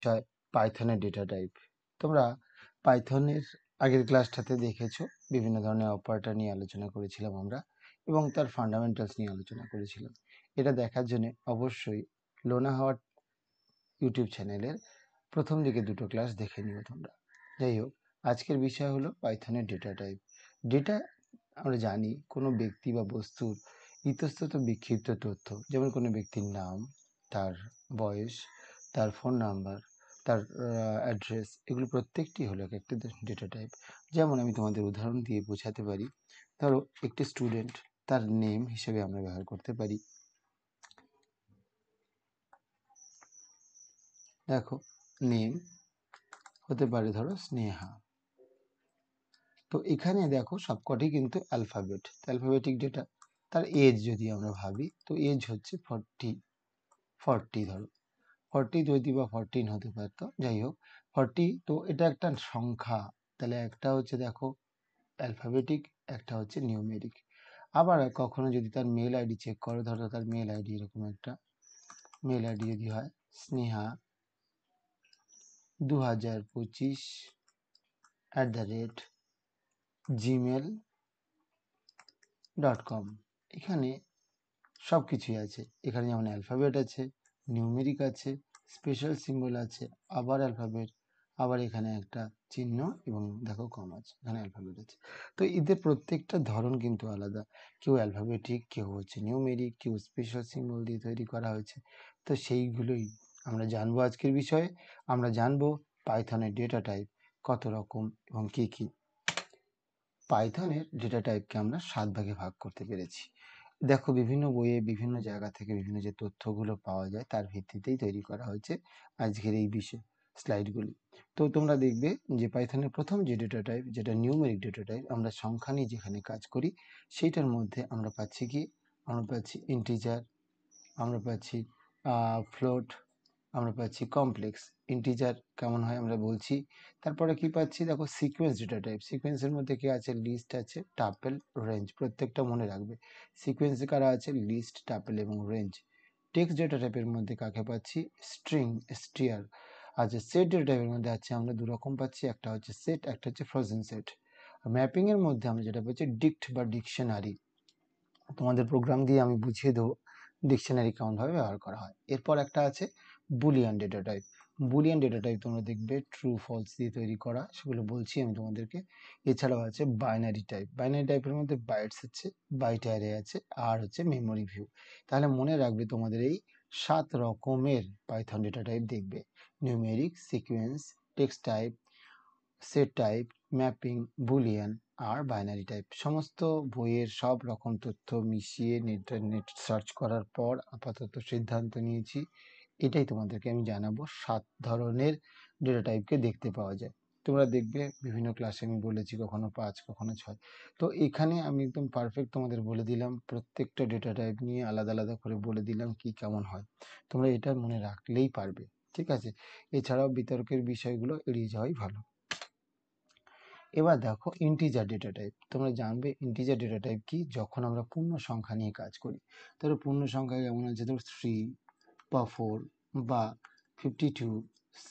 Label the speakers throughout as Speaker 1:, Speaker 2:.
Speaker 1: বিষয় পাইথনের data type. তোমরা পাইথনের আগের ক্লাসটাতে দেখেছো বিভিন্ন ধরনের অপারেটর নিয়ে আলোচনা করেছিলাম আমরা এবং তার ফান্ডামেন্টালস নিয়ে আলোচনা করেছিলাম। এটা দেখার জন্য অবশ্যই লোনা হাওয়ার ইউটিউব চ্যানেলের প্রথম দিকে দুটো ক্লাস দেখে নিও তোমরা। যাই হোক, আজকের বিষয় হলো পাইথনের ডেটা টাইপ। ডেটা আমরা জানি কোনো ব্যক্তি বা বস্তুর ইতস্তত বিক্ষিপ্ত তথ্য, যেমন কোনো ব্যক্তির নাম, তার বয়স, তার ফোন নাম্বার, তার অ্যাড্রেস, এগুলো প্রত্যেকটি হলো একটা ডেটা টাইপ। যেমন আমি তোমাদের উদাহরণ দিয়ে বোঝাতে পারি। ধরো একটি স্টুডেন্ট, তার নেম হিসেবে আমরা ব্যবহার করতে পারি। দেখো, নেম হতে পারে ধরো স্নেহা। তো এখানে দেখো সবকটি কিন্তু অ্যালফাবেটিক ডেটা। তার এজ যদি আমরা ভাবি, তো এজ হচ্ছে 40 ধরো 40 যদি বা 14 হতে পারতো, যাই হোক 40। তো এটা একটা সংখ্যা, তাহলে একটা হচ্ছে দেখো অ্যালফাবেটিক, একটা হচ্ছে নিউমেরিক। আবার কখনো যদি তার মেল আইডি চেক করো, ধরো তার মেল আইডি এরকম একটা মেল আইডি যদি হয় স্নেহা 2025@gmail.com। এখানে সব কিছুই আছে। এখানে যেমন অ্যালফাবেট আছে, নিউমেরিক আছে, স্পেশাল সিম্বল আছে, আবার অ্যালফাবেট, আবার এখানে একটা চিহ্ন এবং দেখো কম আছে, এখানে অ্যালফাবেট আছে। তো এদের প্রত্যেকটা ধরন কিন্তু আলাদা। কেউ অ্যালফাবেটিক, কেউ হচ্ছে নিউমেরিক, কেউ স্পেশাল সিম্বল দিয়ে তৈরি করা হয়েছে। তো সেইগুলোই আমরা জানবো আজকের বিষয়ে। আমরা জানবো পাইথনের ডেটা টাইপ কত রকম এবং কি কি। পাইথনের ডেটা টাইপকে আমরা 7 ভাগে ভাগ করতে পেরেছি। দেখো, বিভিন্ন বইয়ে বিভিন্ন জায়গা থেকে বিভিন্ন যে তথ্যগুলো পাওয়া যায় তার ভিত্তিতেই তৈরি করা হয়েছে আজকের এই বিষয় স্লাইডগুলি। তো তোমরা দেখবে যে পাইথনের প্রথম যে ডেটা টাইপ, যেটা নিউমেরিক ডেটা টাইপ, আমরা সংখ্যা নিয়ে যেখানে কাজ করি সেইটার মধ্যে আমরা পাচ্ছি কি, আমরা পাচ্ছি ইন্টিজার, আমরা পাচ্ছি ফ্লোট, আমরা পাচ্ছি কমপ্লেক্স। ইন্টিজার কেমন হয় আমরা বলছি। তারপরে কি পাচ্ছি, দেখো সিকোয়েন্স ডেটা টাইপ। সিকোয়েন্সের মধ্যে কি আছে, লিস্ট আছে, টাপেল, রেঞ্জ। প্রত্যেকটা মনে রাখবে, সিকোয়েন্সে কারা আছে, লিস্ট, টাপেল এবং রেঞ্জ। টেক্সট ডেটা টাইপের মধ্যে কাকে পাচ্ছি, স্ট্রিং, স্ট্রিয়ার। আচ্ছা, সেট ডেটা টাইপের মধ্যে আছে আমরা দু রকম পাচ্ছি, একটা হচ্ছে সেট, একটা হচ্ছে ফ্রোজেন সেট। ম্যাপিং এর মধ্যে আমরা যেটা পাচ্ছি ডিক্ট বা ডিকশনারি। তোমাদের প্রোগ্রাম দিয়ে আমি বুঝিয়ে দেবো ডিকশনারি কেমনভাবে ব্যবহার করা হয়। এরপর একটা আছে Boolean data type. Boolean data type তোমরা দেখবে ট্রু ফলস দিয়ে তৈরি করা, সেগুলো বলছি আমি তোমাদেরকে। এছাড়াও আছে বাইনারি টাইপ। বাইনারি টাইপের মধ্যে বাইটস আছে, বাইট অ্যারে আছে, আর হচ্ছে মেমোরি ভিউ। তাহলে মনে রাখবে তোমাদের এই 7 রকমের পাইথন ডেটা টাইপ দেখবে: numeric, sequence, text type, set type, mapping, Boolean আর বাইনারি টাইপ। সমস্ত বইয়ের সব রকম তথ্য মিশিয়ে নেট সার্চ করার পর আপাতত সিদ্ধান্ত নিয়েছি এটাই তোমাদেরকে আমি জানাবো। 7 ধরনের ডেটা টাইপকে দেখতে পাওয়া যায়। তোমরা দেখবে বিভিন্ন ক্লাসে আমি বলেছি কখনো 5, কখনো 6। তো এখানে আমি একদম পারফেক্ট তোমাদের বলে দিলাম, প্রত্যেকটা ডেটা টাইপ নিয়ে আলাদা আলাদা করে বলে দিলাম কি কেমন হয়। তোমরা এটা মনে রাখলেই পারবে, ঠিক আছে? এছাড়াও বিতর্কের বিষয়গুলো এড়িয়ে যাওয়াই ভালো। এবার দেখো ইন্টিজার ডেটা টাইপ। তোমরা জানবে ইন্টিজার ডেটা টাইপ কি, যখন আমরা পূর্ণ সংখ্যা নিয়ে কাজ করি। ধরো পূর্ণ সংখ্যা যেমন আছে, ধরো 3 বা 4 বা 52,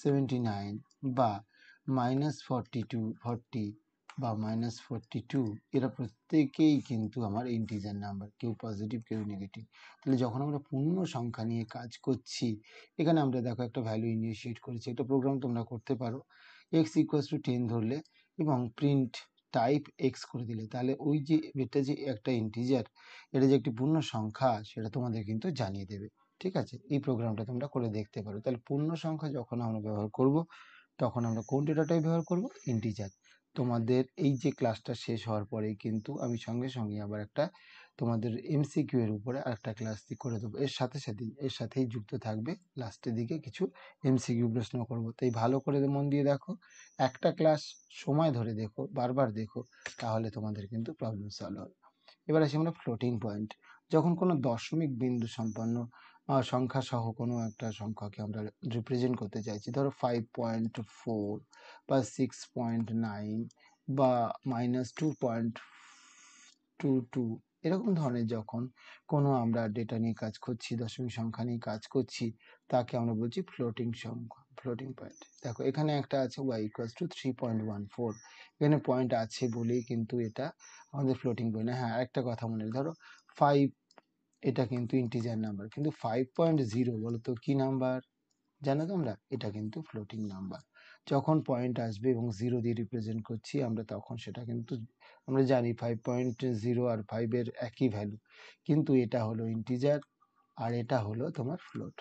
Speaker 1: 79 বা -42, 40 বা -42, এরা প্রত্যেকেই কিন্তু আমার ইন্টিজার নাম্বার, কেউ পজিটিভ কেউ নেগেটিভ। তাহলে যখন আমরা পূর্ণ সংখ্যা নিয়ে কাজ করছি, এখানে আমরা দেখো একটা ভ্যালু ইনিশিয়েট করেছি। একটা প্রোগ্রাম তোমরা করতে পারো, x = 10 ধরলে এবং প্রিন্ট টাইপ x করে দিলে, তাহলে ওই যে এটা যে একটা ইন্টিজার, এটা যে একটি পূর্ণ সংখ্যা, সেটা তোমাদের কিন্তু জানিয়ে দেবে। ঠিক আছে, এই প্রোগ্রামটা তোমরা করে দেখতে পারো। তাহলে পূর্ণ সংখ্যা যখন আমরা ব্যবহার করব, তখন আমরা কোন ডেটা টাইপ ব্যবহার করব, ইন্টিজার। তোমাদের এই যে ক্লাসটা শেষ হওয়ার পরেই কিন্তু আমি সঙ্গে সঙ্গে আবার একটা তোমাদের এমসিকিউ এর উপরে আরেকটা ক্লাস করে দেবো। এর সাথেই যুক্ত থাকবে, লাস্টের দিকে কিছু এমসিকিউ প্রশ্ন করব। তাই ভালো করে মন দিয়ে দেখো, একটা ক্লাস সময় ধরে দেখো, বারবার দেখো, তাহলে তোমাদের কিন্তু প্রবলেম সলভ হবে। এবার আসি আমরা ফ্লোটিং পয়েন্ট। যখন কোনো দশমিক বিন্দু সম্পন্ন সংখ্যা সহ কোনো একটা সংখ্যাকে আমরা রিপ্রেজেন্ট করতে চাইছি, ধরো 5.4 বা 6.9 বা -2.22 এরকম ধরনের যখন কোনো আমরা ডেটা নিয়ে কাজ করছি, দশমিক সংখ্যা নিয়ে কাজ করছি, তাকে আমরা বলছি ফ্লোটিং সংখ্যা, ফ্লোটিং পয়েন্ট। দেখো এখানে একটা আছে y ইকুয়ালস টু 3.14, এখানে পয়েন্ট আছে বলেই কিন্তু এটা আমাদের ফ্লোটিং পয়েন্ট। হ্যাঁ, আরেকটা কথা মনে ধরো 5, এটা কিন্তু ইন্টিজার নাম্বার, কিন্তু 5.0 বলো তো কি নাম্বার জানো তোমরা? এটা কিন্তু ফ্লোটিং নাম্বার। যখন পয়েন্ট আসবে এবং 0 দিয়ে রিপ্রেজেন্ট করছি আমরা, তখন সেটা কিন্তু আমরা জানি 5.0 আর 5 এর একই ভ্যালু, কিন্তু এটা হলো ইন্টিজার আর এটা হলো তোমার ফ্লোট।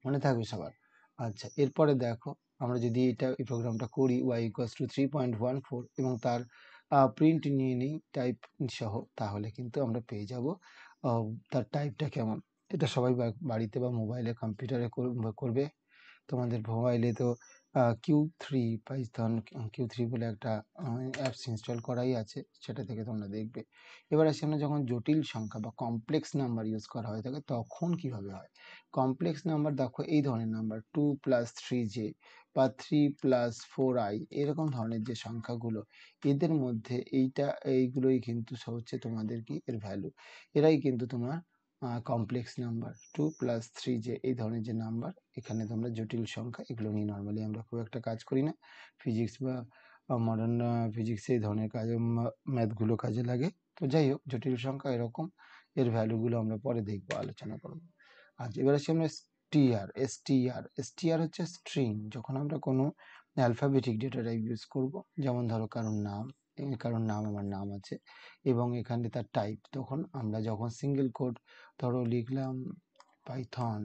Speaker 1: মনে থাকবে সবার? আচ্ছা, এরপরে দেখো আমরা যদি এই প্রোগ্রামটা করি y ইকুয়ালস টু 3.14 এবং তার প্রিন্ট নিয়ে নিই টাইপ সহ, তাহলে কিন্তু আমরা পেয়ে যাব তার টাইপটা কেমন। এটা সবাই বাড়িতে বা মোবাইলে কম্পিউটারে করবে। তোমাদের মোবাইলে তো Q3 পাইথন Q3 বলে একটা অ্যাপস ইনস্টল করাই আছে, সেটা থেকে তোমরা দেখবে। এবার আসি আমরা যখন জটিল সংখ্যা বা কমপ্লেক্স নাম্বার ইউজ করা হয়ে থাকে তখন কিভাবে হয়। কমপ্লেক্স নাম্বার দেখো এই ধরনের নাম্বার 2 + 3j বা 3 + 4i, এরকম ধরনের যে সংখ্যাগুলো, এদের মধ্যে এইগুলোই কিন্তু হচ্ছে তোমাদের কি এর ভ্যালু। এরাই কিন্তু তোমার কমপ্লেক্স নাম্বার। 2 + 3j এই ধরনের যে নাম্বার, এখানে তোমরা জটিল সংখ্যা, এগুলো নিয়ে নর্মালি আমরা খুব একটা কাজ করি না। ফিজিক্স বা মডার্ন ফিজিক্সে এই ধরনের কাজে ম্যাথগুলো কাজে লাগে। তো যাই হোক, জটিল সংখ্যা এরকম, এর ভ্যালুগুলো আমরা পরে দেখবো, আলোচনা করবো। আচ্ছা, এবার আসি আমরা str হচ্ছে স্ট্রিং। যখন আমরা কোনো অ্যালফাবেটিক ডেটা টাইপ ইউজ করবো, যেমন ধরো কারোর নাম, আমার নাম আছে এবং এখানে তার টাইপ, তখন আমরা যখন সিঙ্গেল কোড ধরো লিখলাম পাইথন,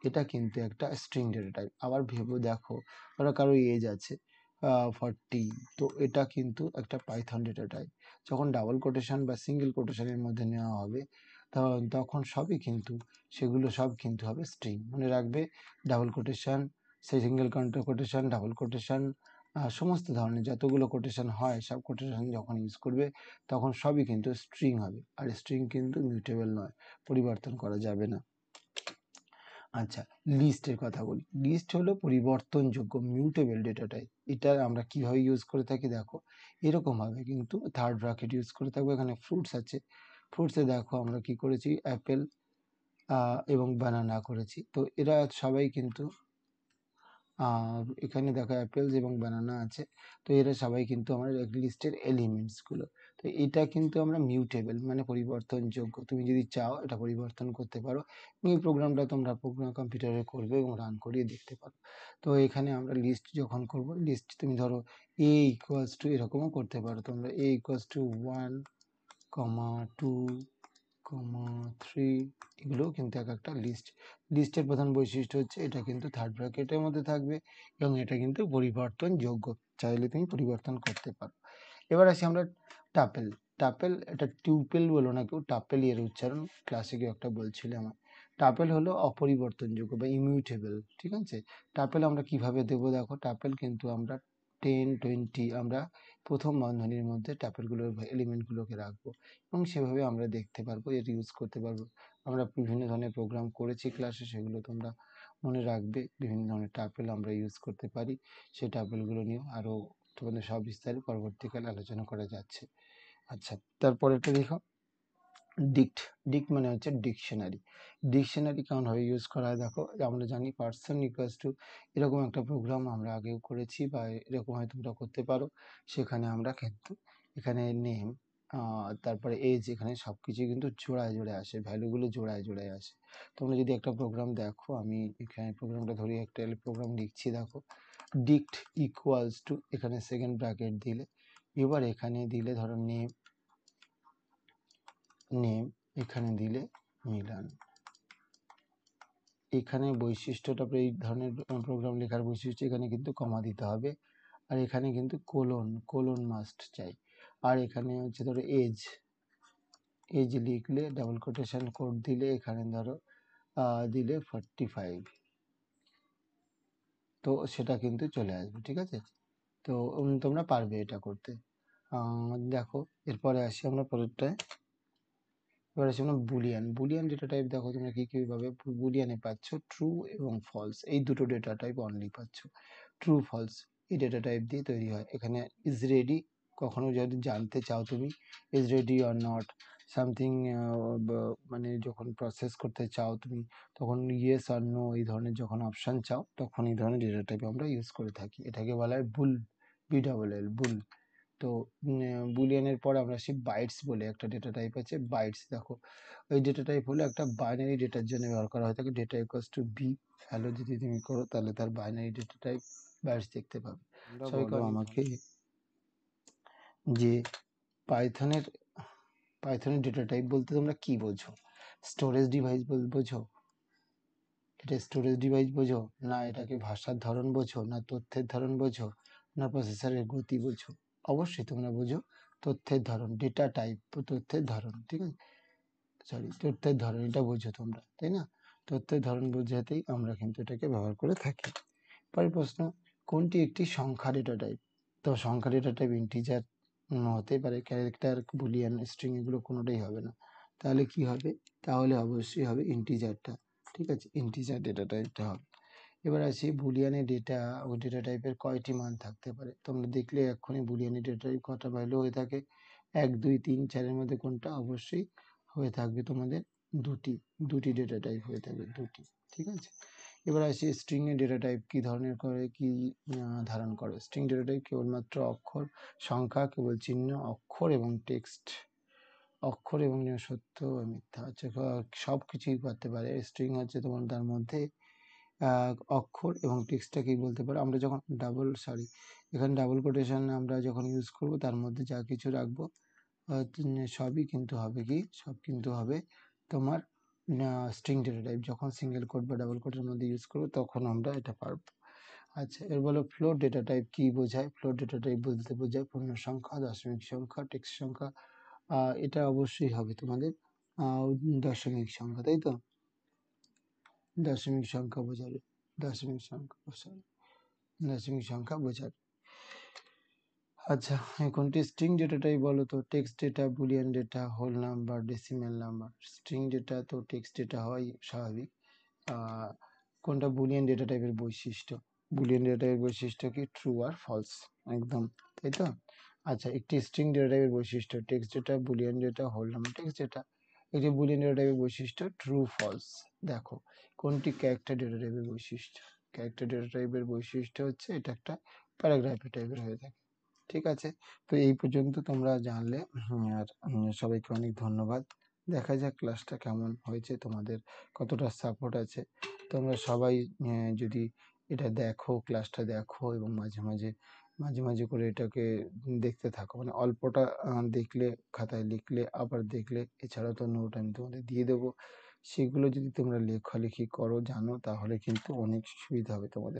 Speaker 1: এটা কিন্তু একটা স্ট্রিং ডেটা টাইপ। আবার ভেবে দেখো ধরো কারো এজ আছে 40, তো এটা কিন্তু একটা পাইথন ডেটা টাইপ। যখন ডাবল কোটেশন বা সিঙ্গেল কোটেশনের মধ্যে নেওয়া হবে, তখন সবই কিন্তু সেগুলো সব কিন্তু হবে স্ট্রিং। মনে রাখবে, ডাবল কোটেশন, সেই সিঙ্গেল কোটেশন, ডাবল কোটেশন, সমস্ত ধরনের যতগুলো কোটেশন হয়, সব কোটেশন যখন ইউজ করবে তখন সবই কিন্তু স্ট্রিং হবে। আর স্ট্রিং কিন্তু মিউটেবল নয়, পরিবর্তন করা যাবে না। আচ্ছা, লিস্টের কথা বলি। লিস্ট হলো পরিবর্তনযোগ্য মিউটেবল ডেটা টাইপ। এটা আমরা কিভাবে ইউজ করে থাকি দেখো, এরকম ভাবে কিন্তু থার্ড ব্র্যাকেট ইউজ করে থাকবো। এখানে ফ্রুটস আছে, ফ্রুটসে দেখো আমরা কি করেছি, অ্যাপেল এবং বানানা করেছি। তো এরা সবাই কিন্তু এখানে দেখো অ্যাপেলস এবং বানানা আছে, তো এরা সবাই কিন্তু আমার লিস্টের এলিমেন্টসগুলো। তো এটা কিন্তু আমরা মিউটেবল মানে পরিবর্তনযোগ্য, তুমি যদি চাও এটা পরিবর্তন করতে পারো। এই প্রোগ্রামটা তোমরা কম্পিউটারে করবে এবং রান করিয়ে দেখতে পারো। তো এখানে আমরা লিস্ট যখন করব, লিস্ট তুমি ধরো a ইকুয়ালস টু এরকমও করতে পারো তোমরা, a ইকুয়ালস টু 1, 2, 3, এগুলোও কিন্তু এক একটা লিস্ট। লিস্টের প্রধান বৈশিষ্ট্য হচ্ছে এটা কিন্তু থার্ড ব্র্যাকেটের মধ্যে থাকবে এবং এটা কিন্তু পরিবর্তনযোগ্য, চাইলে তুমি পরিবর্তন করতে পারো। এবার আসি আমরা টাপেল। টাপেল, এটা টিউপেল বলো না কেউ, টাপেল এর উচ্চারণ ক্লাসে কেউ একটা বলছিল আমার। টাপেল হলো অপরিবর্তনযোগ্য বা ইমিউটেবল, ঠিক আছে। টাপেল আমরা কিভাবে দেবো দেখো, টাপেল কিন্তু আমরা 10, 20 আমরা প্রথম বন্ধনীর মধ্যে টাপেলগুলোর এলিমেন্টগুলোকে রাখবো এবং সেভাবে আমরা দেখতে পারবো, এর ইউজ করতে পারবো। আমরা বিভিন্ন ধরনের প্রোগ্রাম করেছি ক্লাসে, সেগুলো তোমরা মনে রাখবে। বিভিন্ন ধরনের টাপেল আমরা ইউজ করতে পারি, সেই টাপেলগুলো নিয়ে আরও তোমাদের সবিস্তারে পরবর্তীকালে আলোচনা করা যাচ্ছে। আচ্ছা, তারপরেরটা দেখো ডিক্ট। ডিক্ট মানে হচ্ছে ডিকশনারি। ডিকশনারি কেমনভাবে ইউজ করা হয় দেখো, আমরা জানি পার্সন ইকুয়ালস টু এরকম একটা প্রোগ্রাম আমরা আগেও করেছি বা এরকম হয়তো তোমরা করতে পারো। সেখানে আমরা কিন্তু এখানে নেম, তারপরে এজ, এখানে সব কিছু কিন্তু জোড়ায় জোড়ায় আসে, ভ্যালুগুলো জোড়ায় জোড়ায় আসে। তোমরা যদি একটা প্রোগ্রাম দেখো, আমি এখানে প্রোগ্রামটা ধরি, একটা প্রোগ্রাম লিখছি দেখো, ডিক্ট ইকুয়ালস টু, এখানে সেকেন্ড ব্র্যাকেট দিলে, এবার এখানে দিলে ধরো নেম, এখানে দিলে মিলান। এখানে বৈশিষ্ট্যটা, এই ধরনের প্রোগ্রাম লেখার বৈশিষ্ট্য, এখানে কিন্তু কমা দিতে হবে আর এখানে কিন্তু কোলন মাস্ট চাই। আর এখানে হচ্ছে ধরো এজ লিখলে ডাবল কোটেশন কোড দিলে এখানে ধরো দিলে 45, তো সেটা কিন্তু চলে আসবে, ঠিক আছে। তো তোমরা পারবে এটা করতে। দেখো এরপরে আসি আমরা পরেরটায়। এবার আসি আমরা বুলিয়ান ডেটা টাইপ। দেখো তোমরা কি পাবে, বুলিয়ানে পাচ্ছ ট্রু এবং ফলস, এই দুটো ডেটা টাইপ অনলি পাচ্ছ। ট্রু ফলস এই ডেটা টাইপ দিয়ে তৈরি হয়। এখানে ইজ রেডি কখনো যদি জানতে চাও তুমি is ready or not something, মানে যখন প্রসেস করতে চাও তুমি, তখন ইয়েস আর নো এই ধরনের যখন অপশান চাও, তখন এই ধরনের ডেটা টাইপ আমরা ইউজ করে থাকি। এটাকে বলা হয় বুল, BLL বুল। তো বুলিয়ানের পর আমরা আসি বাইটস বলে একটা ডেটা টাইপ আছে। বাইটস দেখো, ওই ডেটা টাইপ হলো একটা বাইনারি ডেটার জন্য ব্যবহার করা হয়ে থাকে। Data equals to B, value যদি তুমি করো তাহলে তার বাইনারি ডেটা টাইপ বাইটস দেখতে পাবে। সবাইকে আমাকে যে পাইথনের ডেটা টাইপ বলতে তোমরা কি বোঝো? স্টোরেজ ডিভাইস বোঝো? এটা স্টোরেজ ডিভাইস বোঝো, না এটাকে ভাষার ধরন বোঝো, না তথ্যের ধরন বোঝো, না প্রসেসরের গতি বোঝো? অবশ্যই তোমরা বোঝো তথ্যের ধরন, ডেটা টাইপ, তথ্যের ধরন, ঠিক আছে, সরি তথ্যের ধরন, এটা বোঝো তোমরা, তাই না? তথ্যের ধরন বোঝাতেই আমরা কিন্তু এটাকে ব্যবহার করে থাকি। পরের প্রশ্ন, কোনটি একটি সংখ্যা ডেটা টাইপ? তো সংখ্যা ডেটা টাইপ ইন্টিজার হতে পারে, ক্যারেক্টার, বুলিয়ান, স্ট্রিং এগুলো কোনোটাই হবে না। তাহলে কি হবে? তাহলে অবশ্যই হবে ইন্টিজারটা, ঠিক আছে, ইন্টিজার ডেটা টাইপটা হবে। এবার আসি বুলিয়ানের ডেটা, ওই ডেটা টাইপের কয়টি মান থাকতে পারে? তোমরা দেখলে এক্ষুনি বুলিয়ানের ডেটা টাইপ কটা ভ্যালু হয়ে থাকে? 1, 2, 3, 4 মধ্যে কোনটা? অবশ্যই হয়ে থাকবে তোমাদের দুটি ডেটা টাইপ হয়ে থাকবে, দুটি, ঠিক আছে। এবার আসি স্ট্রিং এর ডেটা টাইপ কি ধরনের করে, কি ধারণ করে? স্ট্রিং ডেটা টাইপ কেবলমাত্র অক্ষর, সংখ্যা, কেবল চিহ্ন, অক্ষর এবং টেক্সট, অক্ষর এবং সত্য মিথ্যা, আচ্ছা সব কিছুই করতে পারে। স্ট্রিং হচ্ছে তোমার তার মধ্যে অক্ষর এবং টেক্সটটা কি বলতে পারো? আমরা যখন এখানে ডাবল কোটেশন আমরা যখন ইউজ করব, তার মধ্যে যা কিছু রাখবো সবই কিন্তু হবে কি, সব কিন্তু হবে তোমার স্ট্রিং ডেটা টাইপ। যখন সিঙ্গেল কোট বা ডাবল কোটের মধ্যে ইউজ করবো তখন আমরা এটা পারবো। আচ্ছা, এর বলো ফ্লোট ডেটা টাইপ কি বোঝায়? ফ্লোট ডেটা টাইপ বলতে বোঝায় পূর্ণ সংখ্যা, দশমিক সংখ্যা, টেক্সট সংখ্যা। এটা অবশ্যই হবে তোমাদের দশমিক সংখ্যা, তাই তো? দশমিক সংখ্যা বোঝাবে, দশমিক সংখ্যা বোঝাবে। আচ্ছা, কোনটি স্ট্রিং ডেটা টাইপ বলো তো? Text data, boolean data, whole number, decimal number. String data তো টেক্সট ডেটা হয় স্বাভাবিক। কোনটা বুলিয়ান ডেটা টাইপের বৈশিষ্ট্য? বুলিয়ান ডেটা টাইপের বৈশিষ্ট্য কি? ট্রু আর ফলস, একদম, তাই তো? আচ্ছা, একটি স্ট্রিং ডেটা টাইপের বৈশিষ্ট্য, text data, boolean data, whole number, text data. একটি বুলিয়ান ডেটা টাইপের বৈশিষ্ট্য ট্রু ফলস। দেখো, কোনটি ক্যারেক্টার ডেটা টাইপের বৈশিষ্ট্য? ক্যারেক্টার ডেটা টাইপের বৈশিষ্ট্য হচ্ছে এটা একটা প্যারাগ্রাফি টাইপের হয়ে থাকে, ঠিক আছে। তো এই পর্যন্ত তোমরা জানলে, আর সবাইকে অনেক ধন্যবাদ। দেখা যাক ক্লাসটা কেমন হয়েছে, তোমাদের কতটা সাপোর্ট আছে। তোমরা সবাই যদি এটা দেখো, ক্লাসটা দেখো এবং মাঝে মাঝে করে এটাকে দেখতে থাকো, মানে অল্পটা দেখলে, খাতায় লিখলে, আবার দেখলে, এছাড়াও তো নোট আমি তোমাদের দিয়ে দেবো। সেগুলো যদি তোমরা লেখালেখি করো, জানো, তাহলে কিন্তু অনেক সুবিধা হবে তোমাদের।